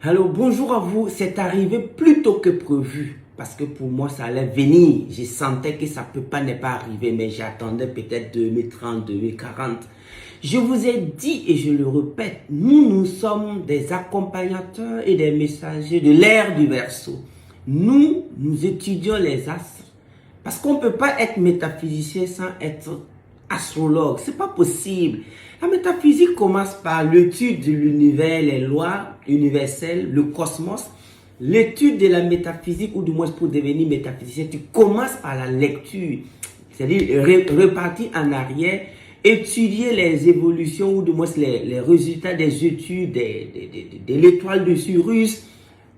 Alors bonjour à vous, c'est arrivé plus tôt que prévu parce que pour moi ça allait venir. Je sentais que ça peut pas ne pas arriver, mais j'attendais peut-être 2030, 2040. Je vous ai dit et je le répète, nous sommes des accompagnateurs et des messagers de l'ère du Verseau. Nous étudions les astres parce qu'on ne peut pas être métaphysicien sans être astrologue. C'est pas possible. La métaphysique commence par l'étude de l'univers, les lois universelles, le cosmos. L'étude de la métaphysique, ou du moins pour devenir métaphysicien, tu commences par la lecture. C'est-à-dire repartir en arrière, étudier les évolutions, ou du moins les résultats des études de l'étoile de Cyrus,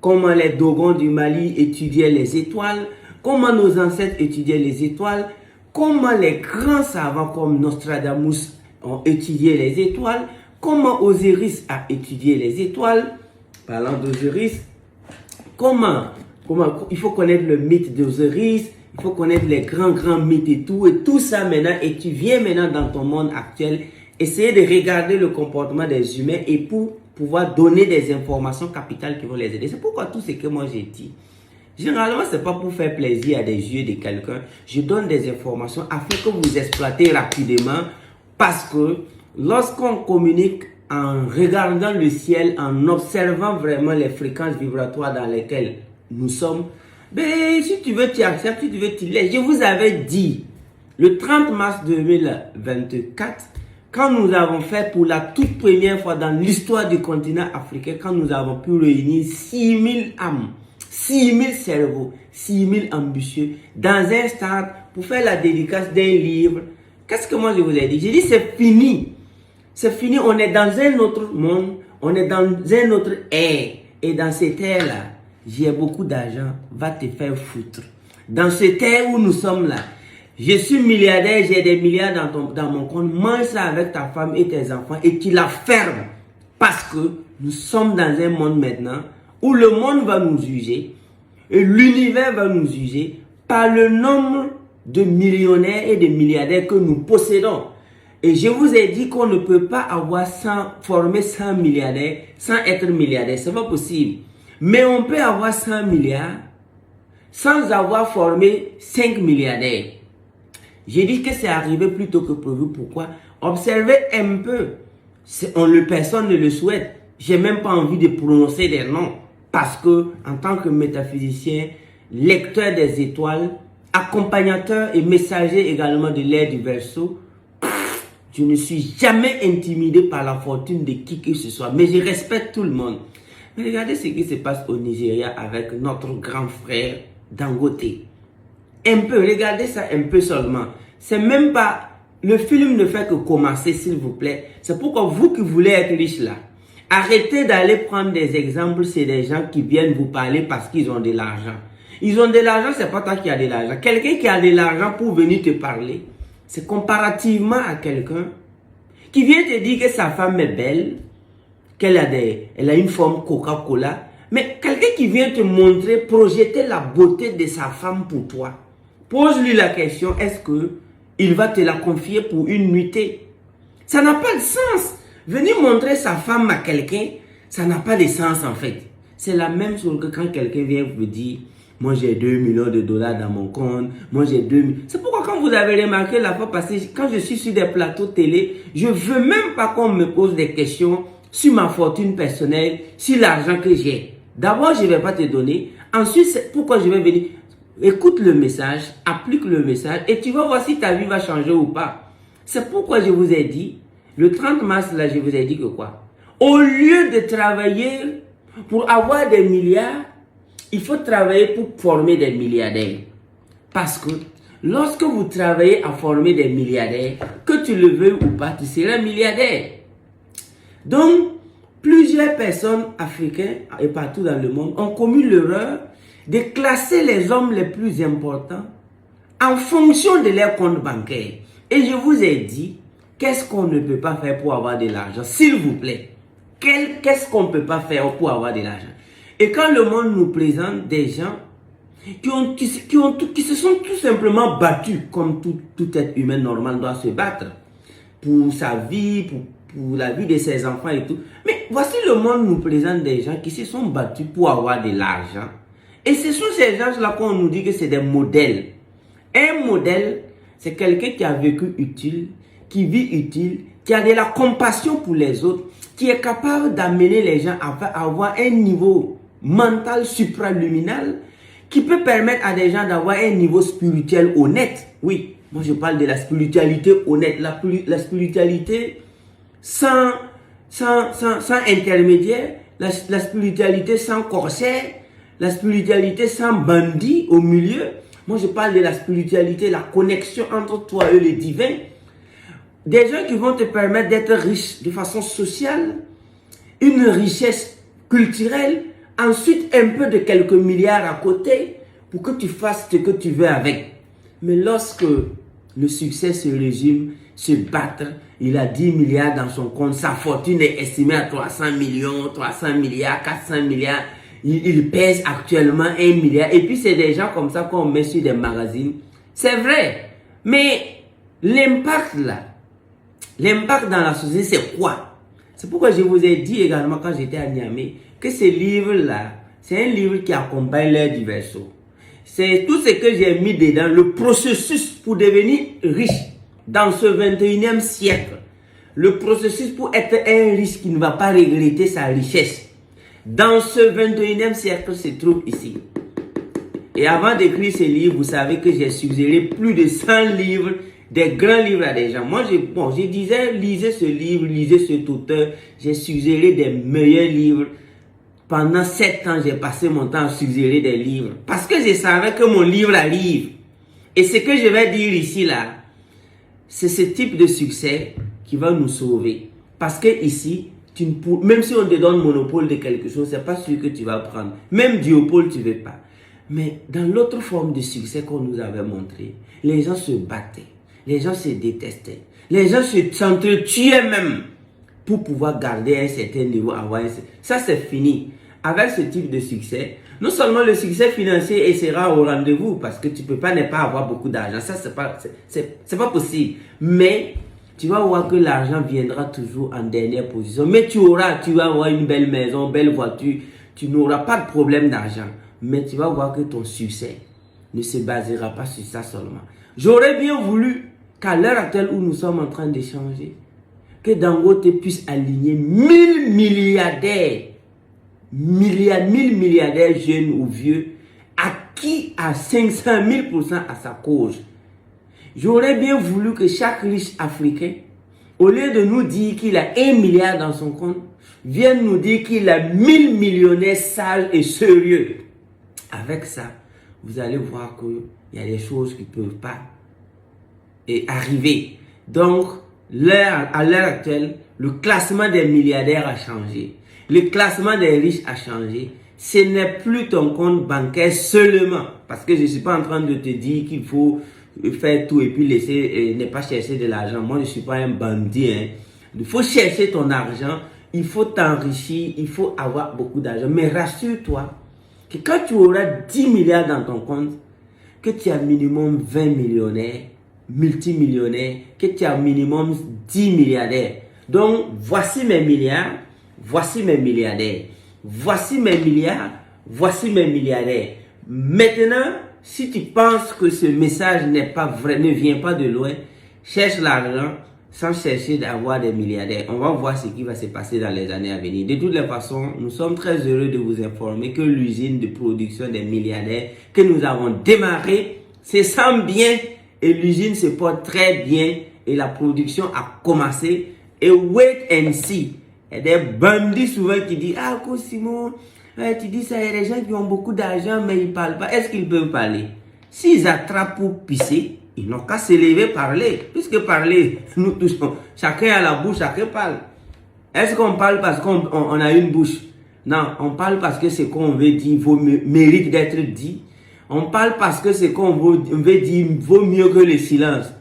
comment les Dogons du Mali étudiaient les étoiles, comment nos ancêtres étudiaient les étoiles, comment les grands savants comme Nostradamus ont étudié les étoiles, comment Osiris a étudié les étoiles. Parlant d'Osiris, comment il faut connaître le mythe d'Osiris, il faut connaître les grands mythes et tout ça maintenant, et tu viens maintenant dans ton monde actuel, essayer de regarder le comportement des humains et pour pouvoir donner des informations capitales qui vont les aider. C'est pourquoi tout ce que moi j'ai dit, généralement, ce n'est pas pour faire plaisir à des yeux de quelqu'un. Je donne des informations afin que vous exploitez rapidement, parce que lorsqu'on communique en regardant le ciel, en observant vraiment les fréquences vibratoires dans lesquelles nous sommes, ben, si tu veux, tu acceptes, si tu veux, tu laisses. Je vous avais dit, le 30 mars 2024, quand nous avons fait pour la toute première fois dans l'histoire du continent africain, quand nous avons pu réunir 6000 âmes, 6000 cerveaux, 6000 ambitieux dans un stade pour faire la dédicace d'un livre. Qu'est-ce que moi je vous ai dit? J'ai dit c'est fini. C'est fini, on est dans un autre monde, on est dans un autre ère. Et dans cette ère-là, j'ai beaucoup d'argent, va te faire foutre. Dans cette ère où nous sommes là, je suis milliardaire, j'ai des milliards dans mon compte, mange ça avec ta femme et tes enfants et tu la fermes. Parce que nous sommes dans un monde maintenant où le monde va nous juger et l'univers va nous juger par le nombre de millionnaires et de milliardaires que nous possédons. Et je vous ai dit qu'on ne peut pas former 100 milliardaires sans être milliardaire. Ce n'est pas possible. Mais on peut avoir 100 milliards sans avoir formé 5 milliardaires. J'ai dit que c'est arrivé plus tôt que prévu. Pourquoi? Observez un peu. Personne ne le souhaite. J'ai même pas envie de prononcer des noms. Parce que, en tant que métaphysicien, lecteur des étoiles, accompagnateur et messager également de l'ère du Verseau, je ne suis jamais intimidé par la fortune de qui que ce soit. Mais je respecte tout le monde. Mais regardez ce qui se passe au Nigeria avec notre grand frère Dangote. Un peu, regardez ça un peu seulement. C'est même pas... Le film ne fait que commencer, s'il vous plaît. C'est pourquoi vous qui voulez être riche là, arrêtez d'aller prendre des exemples. C'est des gens qui viennent vous parler parce qu'ils ont de l'argent. Ils ont de l'argent, c'est pas toi qui as de l'argent. Quelqu'un qui a de l'argent pour venir te parler, c'est comparativement à quelqu'un qui vient te dire que sa femme est belle, qu'elle a une forme Coca-Cola. Mais quelqu'un qui vient te montrer, projeter la beauté de sa femme pour toi. Pose-lui la question, est-ce qu'il va te la confier pour une nuitée? Ça n'a pas de sens. Venir montrer sa femme à quelqu'un, ça n'a pas de sens en fait. C'est la même chose que quand quelqu'un vient vous dire, moi j'ai 2 millions de dollars dans mon compte, moi j'ai 2 millions. C'est pourquoi quand vous avez remarqué la fois passée, quand je suis sur des plateaux télé, je ne veux même pas qu'on me pose des questions sur ma fortune personnelle, sur l'argent que j'ai. D'abord, je ne vais pas te donner. Ensuite, c'est pourquoi je vais venir. Écoute le message, applique le message et tu vas voir si ta vie va changer ou pas. C'est pourquoi je vous ai dit, le 30 mars, là, je vous ai dit que quoi? Au lieu de travailler pour avoir des milliards, il faut travailler pour former des milliardaires. Parce que lorsque vous travaillez à former des milliardaires, que tu le veux ou pas, tu seras milliardaire. Donc, plusieurs personnes africaines et partout dans le monde ont commis l'erreur de classer les hommes les plus importants en fonction de leur compte bancaire. Et je vous ai dit, qu'est-ce qu'on ne peut pas faire pour avoir de l'argent? S'il vous plaît, qu'est-ce qu'on ne peut pas faire pour avoir de l'argent? Et quand le monde nous présente des gens qui se sont tout simplement battus, comme tout être humain normal doit se battre, pour sa vie, pour la vie de ses enfants et tout. Mais voici le monde nous présente des gens qui se sont battus pour avoir de l'argent. Et ce sont ces gens-là qu'on nous dit que c'est des modèles. Un modèle, c'est quelqu'un qui a vécu utile, qui vit utile, qui a de la compassion pour les autres, qui est capable d'amener les gens à avoir un niveau mental supraluminal, qui peut permettre à des gens d'avoir un niveau spirituel honnête. Oui, moi je parle de la spiritualité honnête, la spiritualité sans intermédiaire, la spiritualité sans corsaire, la spiritualité sans bandit au milieu. Moi je parle de la spiritualité, la connexion entre toi et le divin. Des gens qui vont te permettre d'être riche de façon sociale, une richesse culturelle, ensuite un peu de quelques milliards à côté pour que tu fasses ce que tu veux avec. Mais lorsque le succès se résume, se battre, il a 10 milliards dans son compte, sa fortune est estimée à 300 millions, 300 milliards, 400 milliards, il pèse actuellement 1 milliard. Et puis c'est des gens comme ça qu'on met sur des magazines. C'est vrai, mais l'impact là, l'impact dans la société, c'est quoi? C'est pourquoi je vous ai dit également quand j'étais à Niamey que ce livre-là, c'est un livre qui accompagne l'ère du Verseau. C'est tout ce que j'ai mis dedans, le processus pour devenir riche dans ce 21e siècle. Le processus pour être un riche qui ne va pas regretter sa richesse. Dans ce 21e siècle se trouve ici. Et avant d'écrire ce livre, vous savez que j'ai suggéré plus de 100 livres, des grands livres à des gens. Moi, je disais, lisez ce livre, lisez cet auteur. J'ai suggéré des meilleurs livres. Pendant 7 ans, j'ai passé mon temps à suggérer des livres. Parce que je savais que mon livre arrive. Et ce que je vais dire ici, là, c'est ce type de succès qui va nous sauver. Parce que ici, même si on te donne monopole de quelque chose, c'est pas sûr que tu vas prendre. Même duopole, tu ne veux pas. Mais dans l'autre forme de succès qu'on nous avait montré, les gens se battaient. Les gens se détestaient. Les gens s'entretuaient même pour pouvoir garder un certain niveau. Ça, c'est fini. Avec ce type de succès, non seulement le succès financier sera au rendez-vous, parce que tu ne peux pas ne pas avoir beaucoup d'argent. Ça, c'est pas possible. Mais tu vas voir que l'argent viendra toujours en dernière position. Mais tu vas avoir une belle maison, une belle voiture. Tu n'auras pas de problème d'argent. Mais tu vas voir que ton succès ne se basera pas sur ça seulement. J'aurais bien voulu qu'à l'heure actuelle où nous sommes en train d'échanger, que Dangote puisse aligner 1000 milliardaires, 1000 milliardaires jeunes ou vieux, acquis à 500 000% à sa cause. J'aurais bien voulu que chaque riche africain, au lieu de nous dire qu'il a 1 milliard dans son compte, vienne nous dire qu'il a 1000 millionnaires sages et sérieux. Avec ça, vous allez voir qu'il y a des choses qui ne peuvent pas arriver. Donc, à l'heure actuelle, le classement des milliardaires a changé. Le classement des riches a changé. Ce n'est plus ton compte bancaire seulement. Parce que je ne suis pas en train de te dire qu'il faut faire tout et puis ne pas chercher de l'argent. Moi, je ne suis pas un bandit. Il faut chercher ton argent. Il faut t'enrichir. Il faut avoir beaucoup d'argent. Mais rassure-toi que quand tu auras 10 milliards dans ton compte, que tu as minimum 20 millionnaires, multimillionnaires, que tu as minimum 10 milliardaires. Donc, voici mes milliards, voici mes milliardaires. Voici mes milliards, voici mes milliardaires. Maintenant, si tu penses que ce message n'est pas vrai, ne vient pas de loin, cherche l'argent sans chercher d'avoir des milliardaires. On va voir ce qui va se passer dans les années à venir. De toutes les façons, nous sommes très heureux de vous informer que l'usine de production des milliardaires que nous avons démarré se sent bien et l'usine se porte très bien et la production a commencé. Et wait and see. Il y a des bandits souvent qui disent « Ah, Simon, tu dis ça, il y a des gens qui ont beaucoup d'argent mais ils ne parlent pas. » Est-ce qu'ils peuvent parler? S'ils attrapent pour pisser, ils n'ont qu'à se lever parler. Puisque parler, nous tous, chacun a la bouche, chacun parle. Est-ce qu'on parle parce qu'on a une bouche? Non, on parle parce que ce qu'on veut dire mérite d'être dit. On parle parce que ce qu'on veut dire vaut mieux que le silence.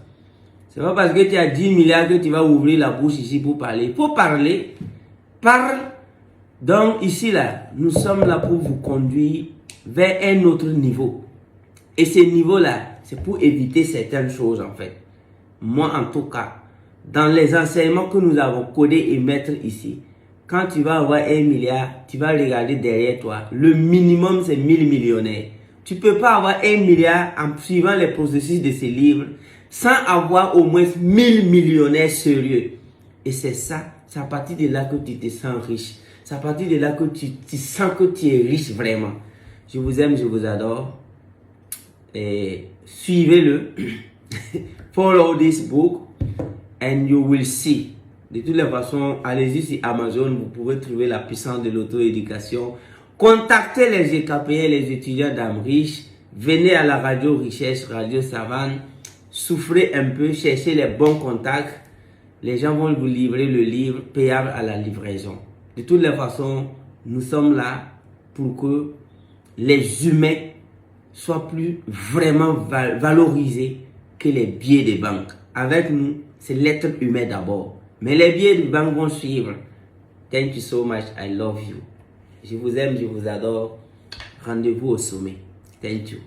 C'est pas parce que tu as 10 milliards que tu vas ouvrir la bouche ici pour parler. Il faut parler. Parle. Donc ici, là, nous sommes là pour vous conduire vers un autre niveau. Et ce niveau-là, c'est pour éviter certaines choses en fait. Moi, en tout cas, dans les enseignements que nous avons codés et mettre ici, quand tu vas avoir 1 milliard, tu vas regarder derrière toi. Le minimum, c'est 1000 millionnaires. Tu ne peux pas avoir 1 milliard en suivant les processus de ces livres sans avoir au moins 1000 millionnaires sérieux. Et c'est ça, c'est à partir de là que tu te sens riche. C'est à partir de là que tu sens que tu es riche vraiment. Je vous aime, je vous adore. Et suivez-le. Follow this book and you will see. De toutes les façons, allez-y sur Amazon, vous pouvez trouver la puissance de l'auto-éducation. Contactez les GKPR, les étudiants d'Amriche. Venez à la radio Richesse, Radio Savane. Souffrez un peu, cherchez les bons contacts. Les gens vont vous livrer le livre payable à la livraison. De toutes les façons, nous sommes là pour que les humains soient plus vraiment valorisés que les billets de banque. Avec nous, c'est l'être humain d'abord. Mais les billets de banque vont suivre. Thank you so much. I love you. Je vous aime, je vous adore. Rendez-vous au sommet. Thank you.